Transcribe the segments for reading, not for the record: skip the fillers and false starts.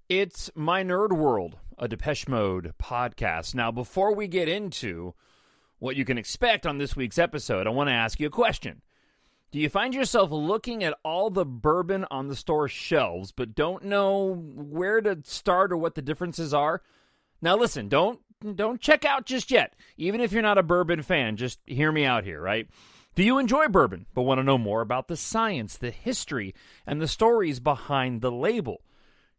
It's My Nerd World, a Depeche Mode podcast. Now, before we get into what you can expect on this week's episode, I want to ask you a question. Do you find yourself looking at all the bourbon on the store shelves, but don't know where to start or what the differences are? Now, listen, don't check out just yet. Even if you're not a bourbon fan, just hear me out here, right? Do you enjoy bourbon, but want to know more about the science, the history, and the stories behind the label?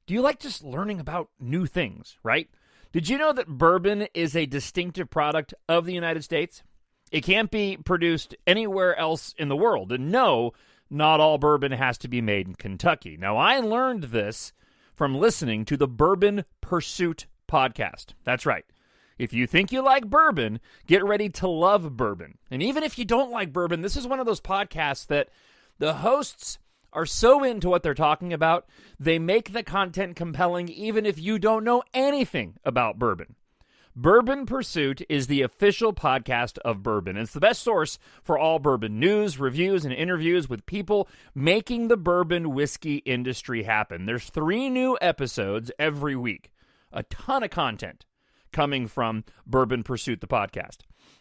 Do you like just learning about new things, right? Did you know that bourbon is a distinctive product of the United States? It can't be produced anywhere else in the world. And no, not all bourbon has to be made in Kentucky. Now, I learned this from listening to the Bourbon Pursuit podcast. That's right. If you think you like bourbon, get ready to love bourbon. And even if you don't like bourbon, this is one of those podcasts that the hosts are so into what they're talking about, they make the content compelling even if you don't know anything about bourbon. Bourbon Pursuit is the official podcast of bourbon. It's the best source for all bourbon news, reviews, and interviews with people making the bourbon whiskey industry happen. There's 3 new episodes every week. A ton of content coming from Bourbon Pursuit, the podcast.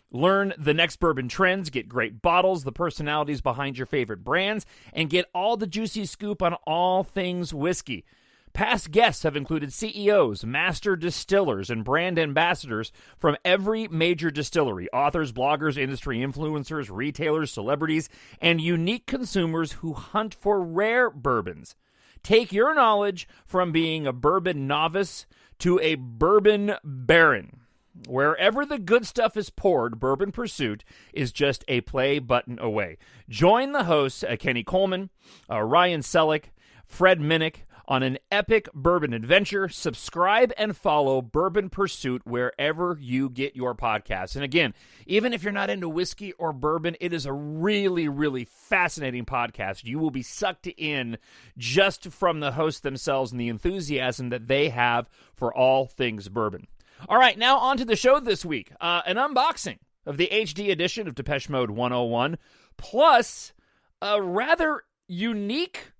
Learn the next bourbon trends, get great bottles, the personalities behind your favorite brands, and get all the juicy scoop on all things whiskey. Past guests have included CEOs, master distillers, and brand ambassadors from every major distillery, authors, bloggers, industry influencers, retailers, celebrities, and unique consumers who hunt for rare bourbons. Take your knowledge from being a bourbon novice to a bourbon baron. Wherever the good stuff is poured, Bourbon Pursuit is just a play button away. Join the hosts, Kenny Coleman, Ryan Selleck, Fred Minnick, on an epic bourbon adventure. Subscribe and follow Bourbon Pursuit wherever you get your podcasts. And again, even if you're not into whiskey or bourbon, it is a really, really fascinating podcast. You will be sucked in just from the hosts themselves and the enthusiasm that they have for all things bourbon. All right, now on to the show this week. An unboxing of the HD edition of Depeche Mode 101, plus a rather unique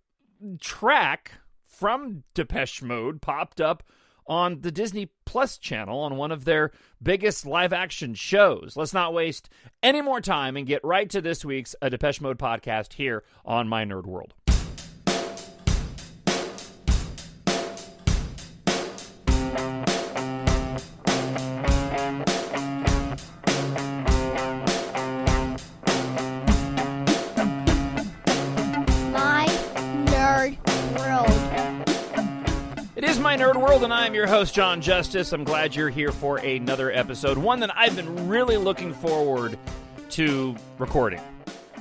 track from Depeche Mode popped up on the Disney Plus channel on one of their biggest live-action shows. Let's not waste any more time and get right to this week's Depeche Mode podcast here on My Nerd World. My Nerd World, and I'm your host, Jon Justice. I'm glad you're here for another episode, one that I've been really looking forward to recording.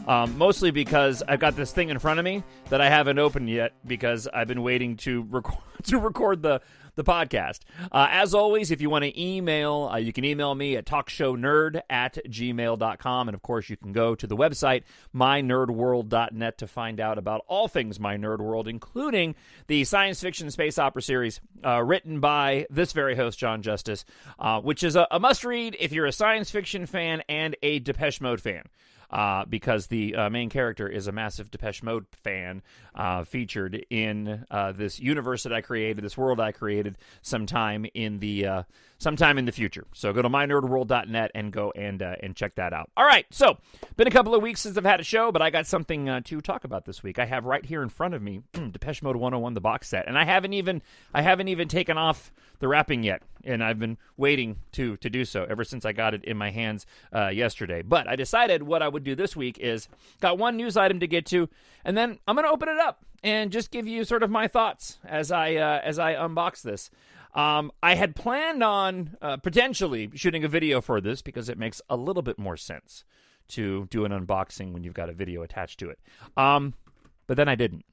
Mostly because I've got this thing in front of me that I haven't opened yet because I've been waiting to record the podcast. As always, if you want to email, you can email me at talkshownerd@gmail.com. And of course, you can go to the website, mynerdworld.net, to find out about all things My Nerd World, including the science fiction space opera series written by this very host, Jon Justice, which is a must-read if you're a science fiction fan and a Depeche Mode fan. Because the main character is a massive Depeche Mode fan, featured in this universe that I created, this world I created sometime in the future. So go to mynerdworld.net and go and check that out. All right, so been a couple of weeks since I've had a show, but I got something to talk about this week. I have right here in front of me Depeche Mode 101, the box set, and I haven't even taken off the wrapping yet, and I've been waiting to do so ever since I got it in my hands yesterday. But I decided what I would do this week is got one news item to get to, and then I'm going to open it up and just give you sort of my thoughts as I unbox this. I had planned on potentially shooting a video for this because it makes a little bit more sense to do an unboxing when you've got a video attached to it. But then I didn't.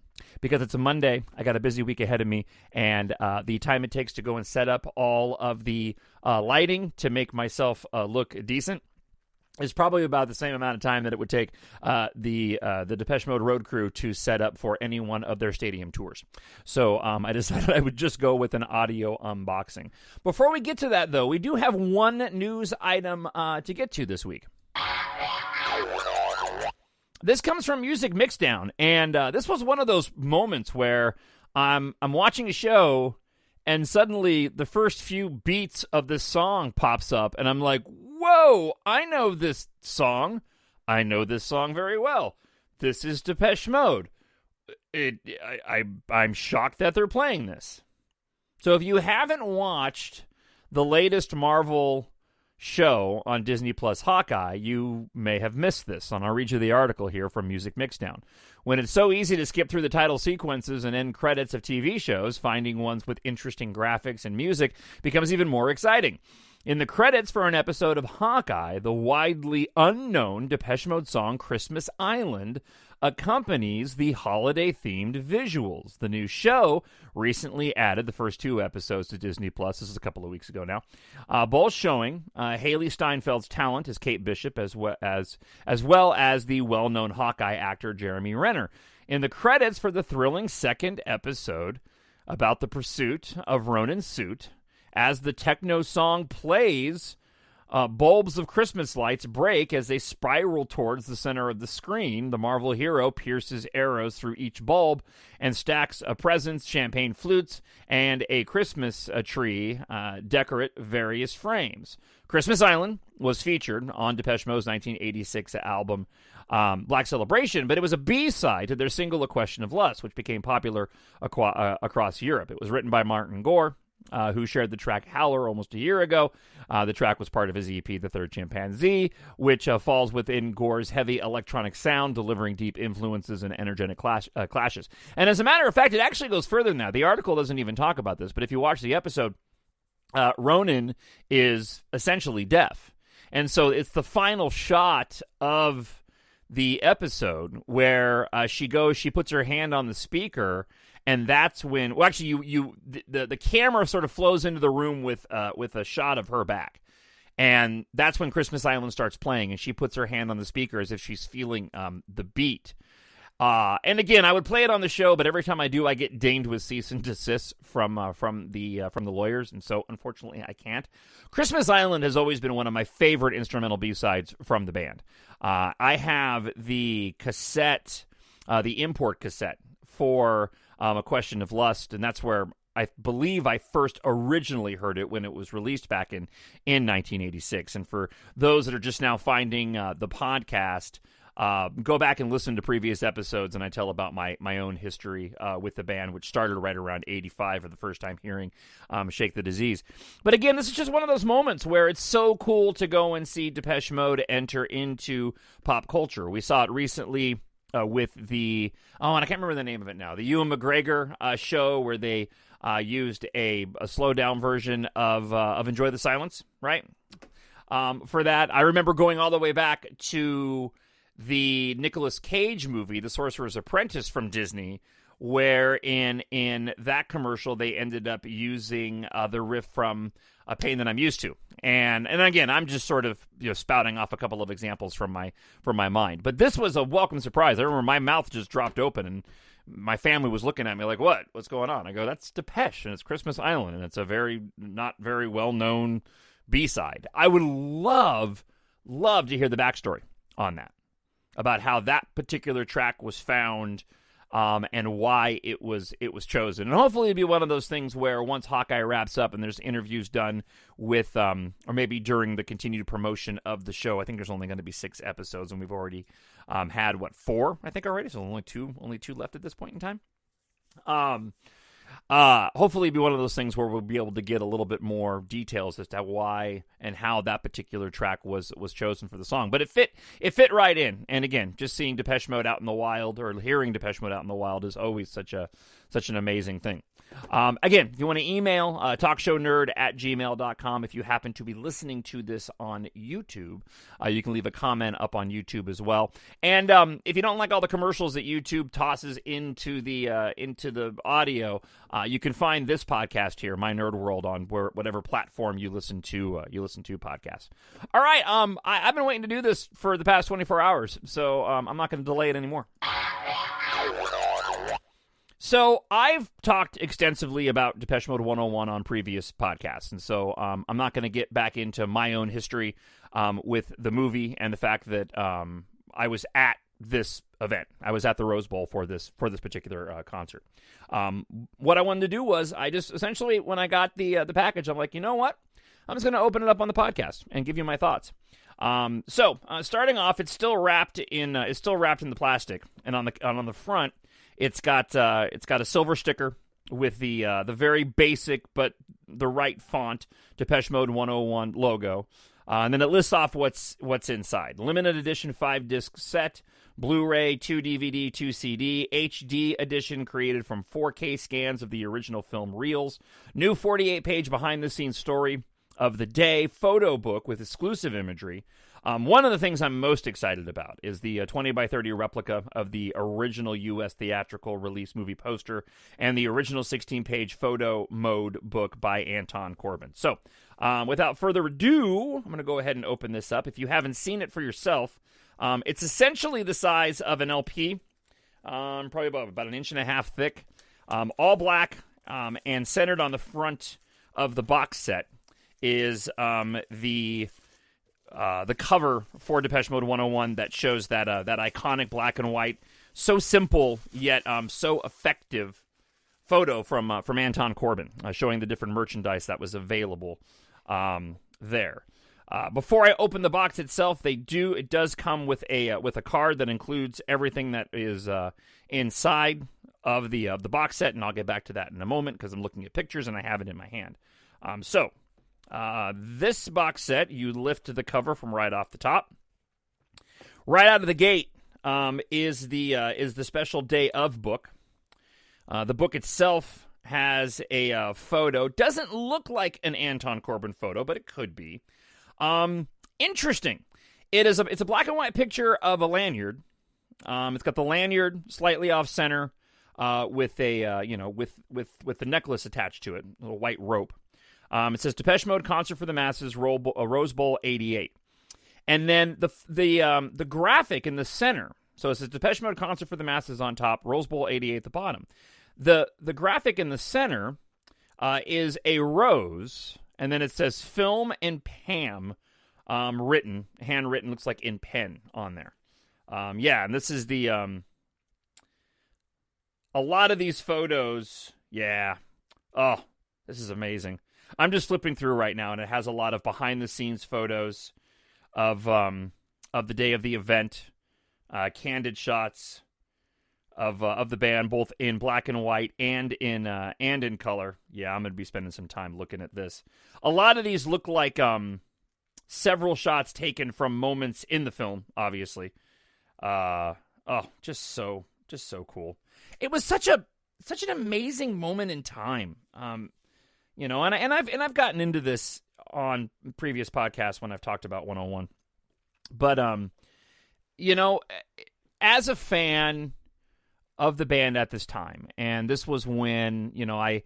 Because it's a Monday, I got a busy week ahead of me, and the time it takes to go and set up all of the lighting to make myself look decent is probably about the same amount of time that it would take the Depeche Mode road crew to set up for any one of their stadium tours. So I decided I would just go with an audio unboxing. Before we get to that, though, we do have one news item to get to this week. This comes from Music Mixdown, and this was one of those moments where I'm watching a show, and suddenly the first few beats of this song pops up, and I'm like, whoa, I know this song. I know this song very well. This is Depeche Mode. I'm shocked that they're playing this. So if you haven't watched the latest Marvel show on Disney Plus, Hawkeye, you may have missed this. And I'll read you the article here from Music Mixdown. When it's so easy to skip through the title sequences and end credits of TV shows, finding ones with interesting graphics and music becomes even more exciting. In the credits for an episode of Hawkeye, the widely unknown Depeche Mode song Christmas Island accompanies the holiday-themed visuals. The new show recently added the first 2 episodes to Disney Plus. This is a couple of weeks ago now. Both showing Haley Steinfeld's talent as Kate Bishop as well as the well-known Hawkeye actor Jeremy Renner. In the credits for the thrilling second episode about the pursuit of Ronan's suit, as the techno song plays, bulbs of Christmas lights break as they spiral towards the center of the screen. The Marvel hero pierces arrows through each bulb and stacks presents, champagne flutes, and a Christmas tree decorate various frames. Christmas Island was featured on Depeche Mode's 1986 album Black Celebration, but it was a B-side to their single A Question of Lust, which became popular across Europe. It was written by Martin Gore, who shared the track Howler almost a year ago. The track was part of his EP, The Third Chimpanzee, which falls within Gore's heavy electronic sound, delivering deep influences and energetic clashes. And as a matter of fact, it actually goes further than that. The article doesn't even talk about this, but if you watch the episode, Ronan is essentially deaf. And so it's the final shot of the episode where she puts her hand on the speaker, and that's when, well, actually, the camera sort of flows into the room with a shot of her back, and that's when Christmas Island starts playing, and she puts her hand on the speaker as if she's feeling the beat. And again, I would play it on the show, but every time I do, I get dinged with cease and desist from the lawyers, and so unfortunately, I can't. Christmas Island has always been one of my favorite instrumental B-sides from the band. I have the cassette, the import cassette for A Question of Lust, and that's where I believe I first originally heard it when it was released back in 1986. And for those that are just now finding the podcast, go back and listen to previous episodes, and I tell about my own history with the band, which started right around 85 for the first time hearing Shake the Disease. But again, this is just one of those moments where it's so cool to go and see Depeche Mode enter into pop culture. We saw it recently with the, and I can't remember the name of it now, the Ewan McGregor show, where they used a slow-down version of Enjoy the Silence, right? For that, I remember going all the way back to the Nicolas Cage movie, The Sorcerer's Apprentice from Disney, where in that commercial they ended up using the riff from A Pain That I'm Used To. And again, I'm just sort of spouting off a couple of examples from my mind. But this was a welcome surprise. I remember my mouth just dropped open, and my family was looking at me like, what's going on? I go, that's Depeche, and it's Christmas Island, and it's a not very well-known B-side. I would love to hear the backstory on that, about how that particular track was found, and why it was chosen. And hopefully it'll be one of those things where once Hawkeye wraps up and there's interviews done with, or maybe during the continued promotion of the show. I think there's only going to be 6 episodes, and we've already had, 4, I think, already? So only two left at this point in time. Hopefully it'll be one of those things where we'll be able to get a little bit more details as to why and how that particular track was chosen for the song. But it fit right in. And again, just seeing Depeche Mode out in the wild, or hearing Depeche Mode out in the wild, is always such an amazing thing. Again, if you want to email, talkshownerd@gmail.com. If you happen to be listening to this on YouTube, you can leave a comment up on YouTube as well. And if you don't like all the commercials that YouTube tosses into the audio, you can find this podcast here, My Nerd World, on whatever platform you listen to podcasts. All right, I've been waiting to do this for the past 24 hours, so I'm not going to delay it anymore. So I've talked extensively about Depeche Mode 101 on previous podcasts, and so I'm not going to get back into my own history with the movie and the fact that I was at this event. I was at the Rose Bowl for this particular concert. What I wanted to do was I just essentially, when I got the package, I'm like, you know what? I'm just going to open it up on the podcast and give you my thoughts. So starting off, it's still wrapped in the plastic, and on the front, it's got a silver sticker with the very basic but the right font Depeche Mode 101 logo. And then it lists off what's inside. Limited edition 5-disc set, Blu-ray, 2 DVD, 2 CD, HD edition created from 4K scans of the original film reels, new 48-page behind-the-scenes story of the day, photo book with exclusive imagery. One of the things I'm most excited about is the 20 by 30 replica of the original U.S. theatrical release movie poster and the original 16-page photo mode book by Jon Corbijn. So, without further ado, I'm going to go ahead and open this up. If you haven't seen it for yourself, it's essentially the size of an LP, probably about an inch and a half thick, all black, and centered on the front of the box set is the cover for Depeche Mode 101 that shows that iconic black and white, so simple yet so effective photo from Jon Corbijn, showing the different merchandise that was available there. Before I open the box itself, it does come with a card that includes everything that is inside of the box set, and I'll get back to that in a moment because I'm looking at pictures and I have it in my hand. This box set, you lift the cover from right off the top. Right out of the gate is the special Day of book. The book itself has a photo. Doesn't look like an Jon Corbijn photo, but it could be. Interesting. It's a black and white picture of a lanyard. It's got the lanyard slightly off center, with with the necklace attached to it, a little white rope. It says Depeche Mode Concert for the Masses, Rose Bowl '88, and then the graphic in the center. So it says Depeche Mode Concert for the Masses on top, Rose Bowl '88 at the bottom. The graphic in the center is a rose, and then it says Film and Pam, handwritten, looks like in pen on there. And this is the a lot of these photos. Yeah, oh, this is amazing. I'm just flipping through right now, and it has a lot of behind-the-scenes photos of the day of the event, candid shots of the band, both in black and white and in color. Yeah, I'm gonna be spending some time looking at this. A lot of these look like several shots taken from moments in the film. Obviously, just so cool. It was such an amazing moment in time. And I've gotten into this on previous podcasts when I've talked about 101. But as a fan of the band at this time, and this was when, the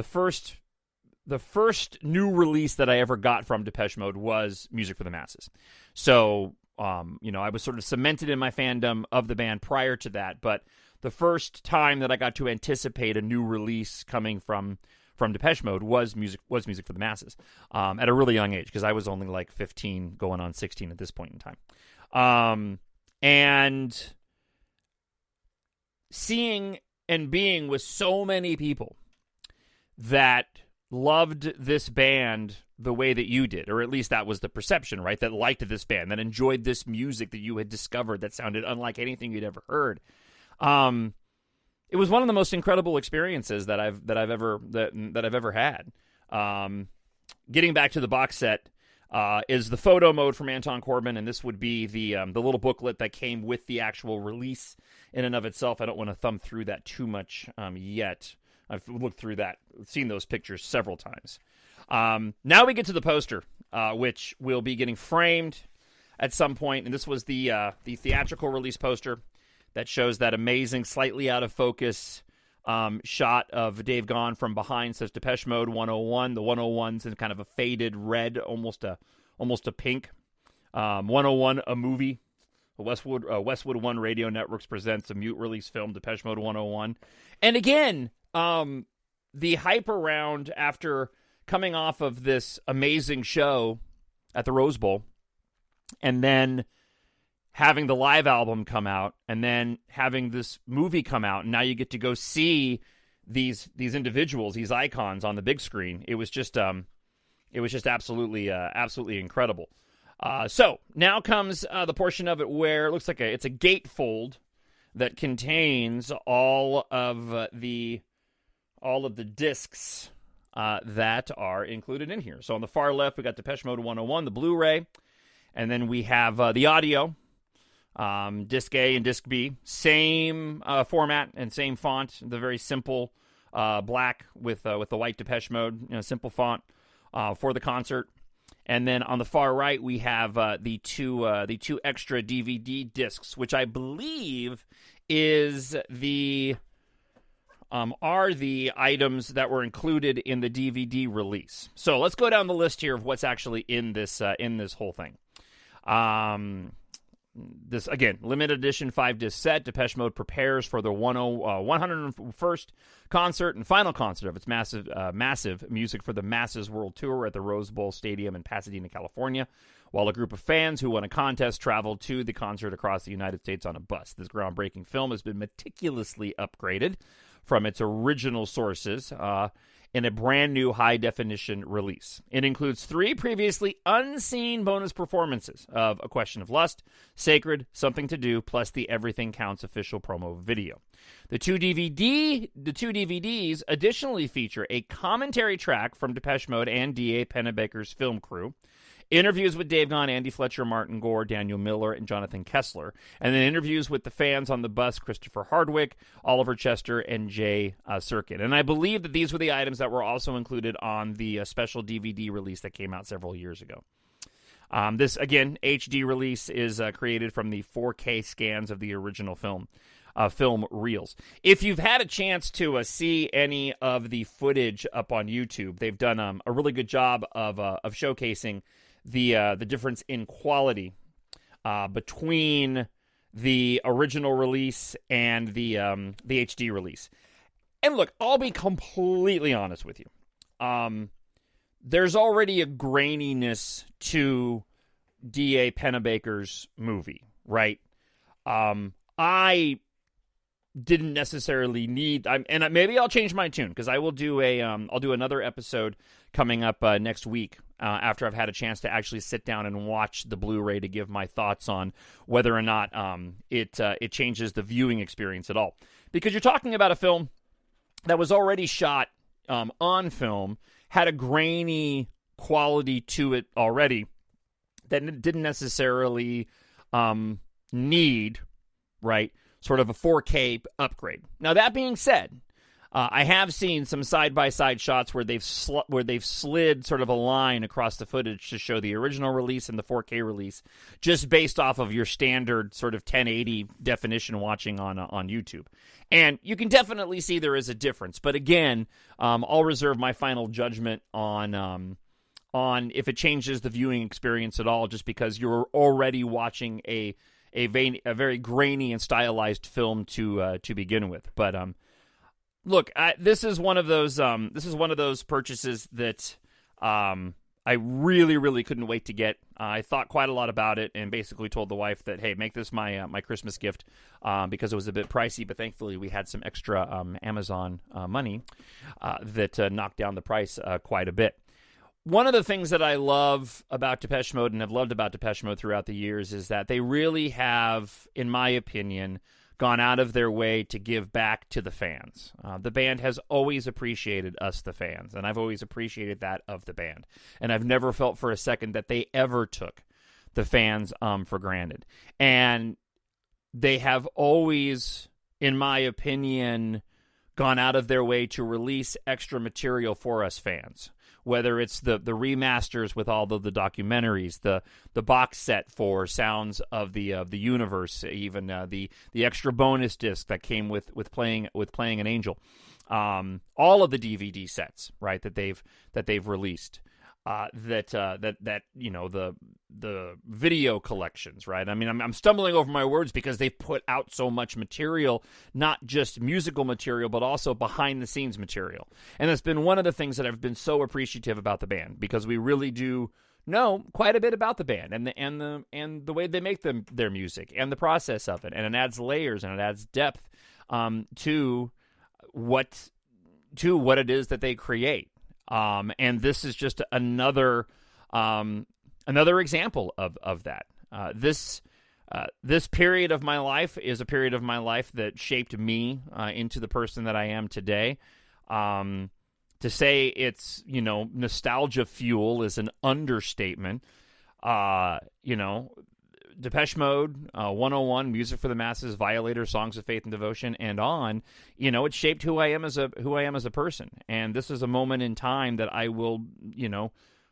first new release that I ever got from Depeche Mode was Music for the Masses. So, I was sort of cemented in my fandom of the band prior to that, but the first time that I got to anticipate a new release coming from Depeche Mode was music for the Masses, at a really young age, because I was only like 15 going on 16 at this point in time. And seeing and being with so many people that loved this band the way that you did, or at least that was the perception, right? That liked this band, that enjoyed this music that you had discovered that sounded unlike anything you'd ever heard. It was one of the most incredible experiences that I've ever had. Getting back to the box set, is the photo mode from Jon Corbijn, and this would be the little booklet that came with the actual release in and of itself. I don't want to thumb through that too much yet. I've looked through that, seen those pictures several times. Now we get to the poster, which will be getting framed at some point, and this was the theatrical release poster that shows that amazing, slightly out of focus shot of Dave Gahan from behind. Says Depeche Mode 101. The 101's in kind of a faded red, almost a pink. 101, a movie. Westwood One Radio Networks presents a mute release film, Depeche Mode 101. And again, the hype around after coming off of this amazing show at the Rose Bowl, and then having the live album come out and then having this movie come out, and now you get to go see these individuals, these icons on the big screen. It was just absolutely incredible. So now comes the portion of it where it looks like it's a gatefold that contains all of the discs that are included in here. So on the far left, we got Depeche Mode 101, the Blu-ray, and then we have the audio, disc A and disc B, same format and same font, the very simple black with the white Depeche Mode, simple font for the concert. And then on the far right, we have the two extra DVD discs, which I believe are the items that were included in the DVD release. So let's go down the list here of what's actually in this whole thing. This, again, limited edition 5-disc set. Depeche Mode prepares for the 101st concert and final concert of its massive Music for the Masses World Tour at the Rose Bowl Stadium in Pasadena, California, while a group of fans who won a contest traveled to the concert across the United States on a bus. This groundbreaking film has been meticulously upgraded from its original sources in a brand new high-definition release. It includes 3 previously unseen bonus performances of A Question of Lust, Sacred, Something to Do, plus the Everything Counts official promo video. The two DVDs additionally feature a commentary track from Depeche Mode and D.A. Pennebaker's film crew, interviews with Dave Gahan, Andy Fletcher, Martin Gore, Daniel Miller, and Jonathan Kessler, and then interviews with the fans on the bus, Christopher Hardwick, Oliver Chester, and Jay Sirkin. And I believe that these were the items that were also included on the special DVD release that came out several years ago. This, again, HD release is created from the 4K scans of the original film reels. If you've had a chance to see any of the footage up on YouTube, they've done a really good job of showcasing the difference in quality between the original release and the HD release. And look, I'll be completely honest with you. There's already a graininess to D.A. Pennebaker's movie, right? I didn't necessarily need, and maybe I'll change my tune, because I will do I'll do another episode coming up next week after I've had a chance to actually sit down and watch the Blu-ray to give my thoughts on whether or not it changes the viewing experience at all. Because you're talking about a film that was already shot on film, had a grainy quality to it already that didn't necessarily need, right, sort of a 4K upgrade. Now, that being said, I have seen some side-by-side shots where they've slid sort of a line across the footage to show the original release and the 4K release, just based off of your standard sort of 1080 definition watching on YouTube. And you can definitely see there is a difference. But again, I'll reserve my final judgment on if it changes the viewing experience at all, just because you're already watching a very grainy and stylized film to begin with. But look, this is one of those purchases that I really, really couldn't wait to get. I thought quite a lot about it and basically told the wife that, hey, make this my Christmas gift because it was a bit pricey, but thankfully we had some extra Amazon money that knocked down the price quite a bit. One of the things that I love about Depeche Mode and have loved about Depeche Mode throughout the years is that they really have, in my opinion, gone out of their way to give back to the fans. The band has always appreciated us, the fans, and I've always appreciated that of the band. And I've never felt for a second that they ever took the fans for granted. And they have always, in my opinion, gone out of their way to release extra material for us fans. Whether it's the remasters with all of the documentaries, the box set for Sounds of the Universe, even the extra bonus disc that came with playing an Angel, all of the DVD sets, right, that they've released, that you know, the video collections, right? I mean, I'm stumbling over my words because they've put out so much material, not just musical material, but also behind the scenes material. And that's been one of the things that I've been so appreciative about the band, because we really do know quite a bit about the band and the way they make their music and the process of it, and it adds layers and it adds depth to what it is that they create. And this is just another example of that. This period of my life is a period of my life that shaped me into the person that I am today. To say it's, nostalgia fuel is an understatement. Depeche Mode, 101, Music for the Masses, Violator, Songs of Faith and Devotion, and on. It shaped who I am as a person. And this is a moment in time that I will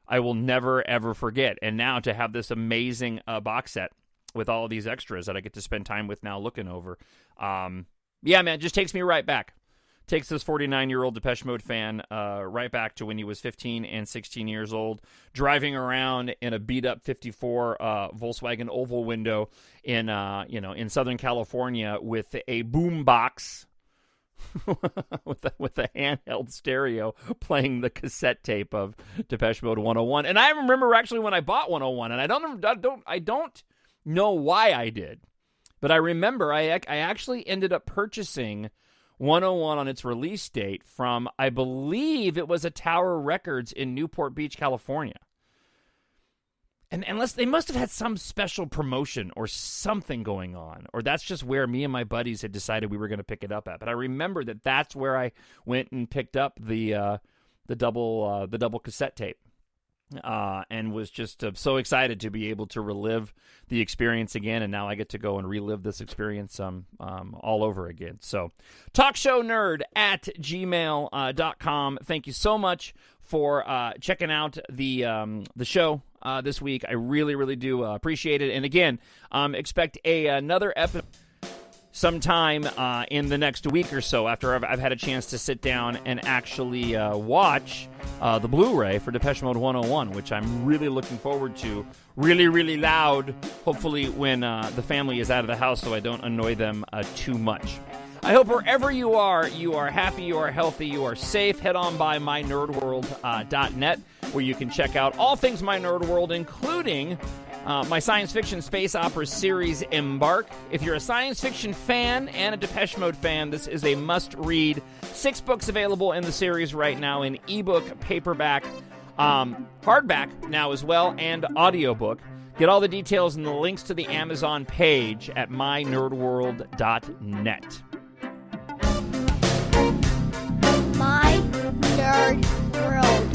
never ever forget. And now to have this amazing box set with all of these extras that I get to spend time with now looking over, man, it just takes me right back. Takes this 49-year-old Depeche Mode fan right back to when he was 15 and 16 years old, driving around in a beat-up 54 Volkswagen oval window in Southern California with a boom box with a handheld stereo playing the cassette tape of Depeche Mode 101. And I remember actually when I bought 101, and I don't know why I did, but I remember I actually ended up purchasing 101 on its release date from, I believe it was a Tower Records in Newport Beach, California. And unless they must have had some special promotion or something going on, or that's just where me and my buddies had decided we were going to pick it up at. But I remember that's where I went and picked up the double cassette tape. And was just so excited to be able to relive the experience again, and now I get to go and relive this experience all over again. So, TalkShowNerd at gmail.com. Thank you so much for checking out the show this week. I really, really do appreciate it. And again, expect another episode sometime in the next week or so after I've had a chance to sit down and actually watch the Blu-ray for Depeche Mode 101, which I'm really looking forward to. Really, really loud, hopefully when the family is out of the house so I don't annoy them too much. I hope wherever you are happy, you are healthy, you are safe. Head on by mynerdworld.net where you can check out all things My Nerd World, including my science fiction space opera series, EMBARK. If you're a science fiction fan and a Depeche Mode fan, this is a must-read. 6 books available in the series right now in ebook, paperback, hardback now as well, and audiobook. Get all the details and the links to the Amazon page at mynerdworld.net. My Nerd World.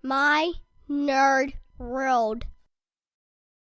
My Nerd World.